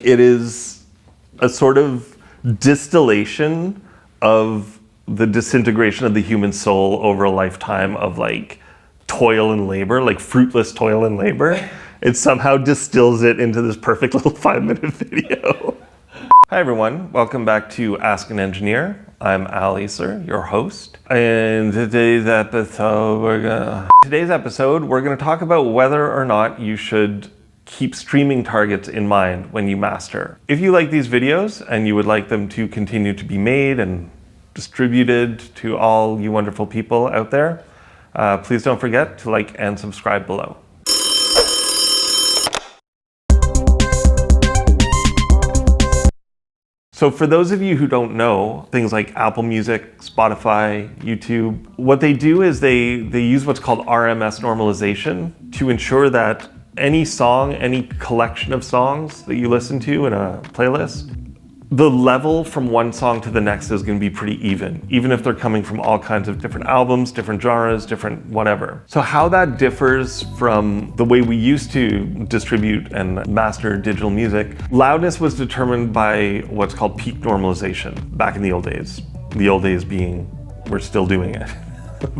It is a sort of distillation of the disintegration of the human soul over a lifetime of like toil and labor, like fruitless toil and labor. It somehow distills it into this perfect little 5-minute video. Hi everyone, welcome back to Ask an Engineer. I'm Al Acer, your host. And today's episode, we're gonna talk about whether or not you should keep streaming targets in mind when you master. If you like these videos and you would like them to continue to be made and distributed to all you wonderful people out there, please don't forget to like and subscribe below. So for those of you who don't know, things like Apple Music, Spotify, YouTube, what they do is they use what's called RMS Normalization to ensure that any song, any collection of songs that you listen to in a playlist, the level from one song to the next is going to be pretty even if they're coming from all kinds of different albums, different genres, different whatever. So how that differs from the way we used to distribute and master digital music, loudness was determined by what's called peak normalization back in the old days. The old days being, we're still doing it.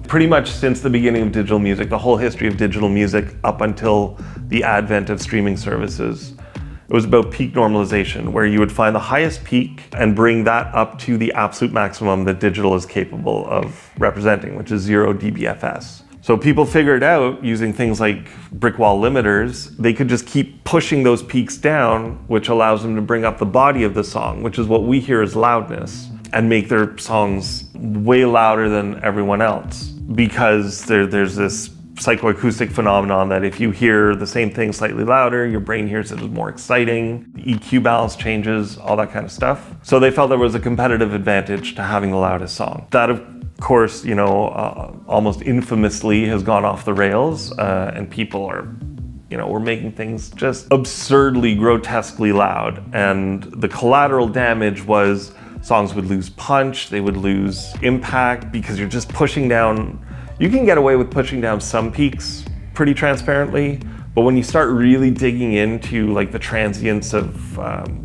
Pretty much since the beginning of digital music, the whole history of digital music up until the advent of streaming services, it was about peak normalization, where you would find the highest peak and bring that up to the absolute maximum that digital is capable of representing, which is 0 dBFS. So people figured out, using things like brick wall limiters, they could just keep pushing those peaks down, which allows them to bring up the body of the song, which is what we hear as loudness, and make their songs way louder than everyone else. Because there's this psychoacoustic phenomenon that if you hear the same thing slightly louder, your brain hears it as more exciting, the EQ balance changes, all that kind of stuff. So they felt there was a competitive advantage to having the loudest song. That, of course, almost infamously has gone off the rails, and people are, we're making things just absurdly, grotesquely loud. And the collateral damage was songs would lose punch, they would lose impact, because you're just pushing down. You can get away with pushing down some peaks pretty transparently, but when you start really digging into like the transients of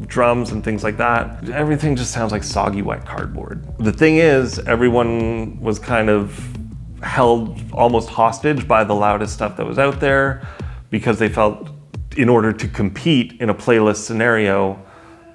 drums and things like that, everything just sounds like soggy wet cardboard. The thing is, everyone was kind of held almost hostage by the loudest stuff that was out there, because they felt in order to compete in a playlist scenario,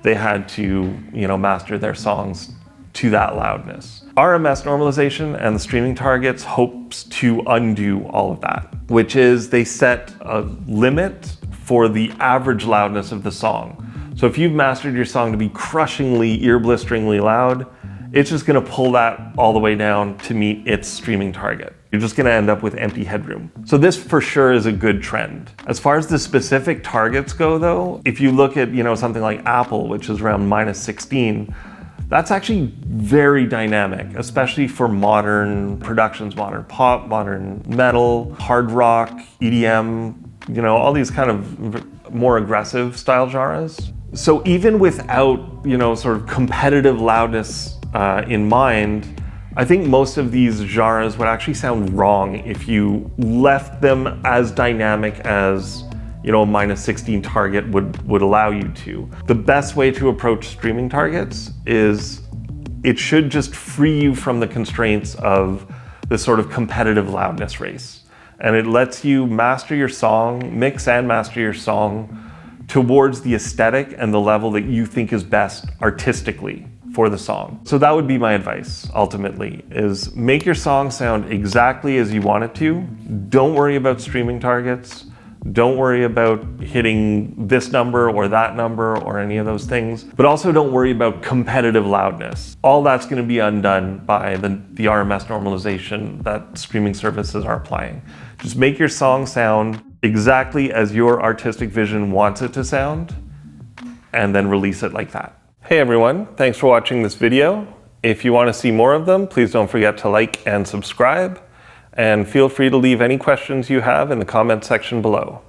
they had to, master their songs to that loudness. RMS normalization and the streaming targets hopes to undo all of that, which is they set a limit for the average loudness of the song. So if you've mastered your song to be crushingly, ear-blisteringly loud, it's just gonna pull that all the way down to meet its streaming target. You're just gonna end up with empty headroom. So this for sure is a good trend. As far as the specific targets go though, if you look at something like Apple, which is around -16, that's actually very dynamic, especially for modern productions, modern pop, modern metal, hard rock, EDM, all these kind of more aggressive style genres. So even without, sort of competitive loudness in mind, I think most of these genres would actually sound wrong if you left them as dynamic as a -16 target would allow you to. The best way to approach streaming targets is it should just free you from the constraints of this sort of competitive loudness race. And it lets you master your song, mix and master your song towards the aesthetic and the level that you think is best artistically for the song. So that would be my advice, ultimately, is make your song sound exactly as you want it to. Don't worry about streaming targets. Don't worry about hitting this number or that number or any of those things, but also don't worry about competitive loudness. All that's going to be undone by the RMS normalization that streaming services are applying. Just make your song sound exactly as your artistic vision wants it to sound, and then release it like that. Hey everyone, thanks for watching this video. If you want to see more of them, please don't forget to like and subscribe. And feel free to leave any questions you have in the comment section below.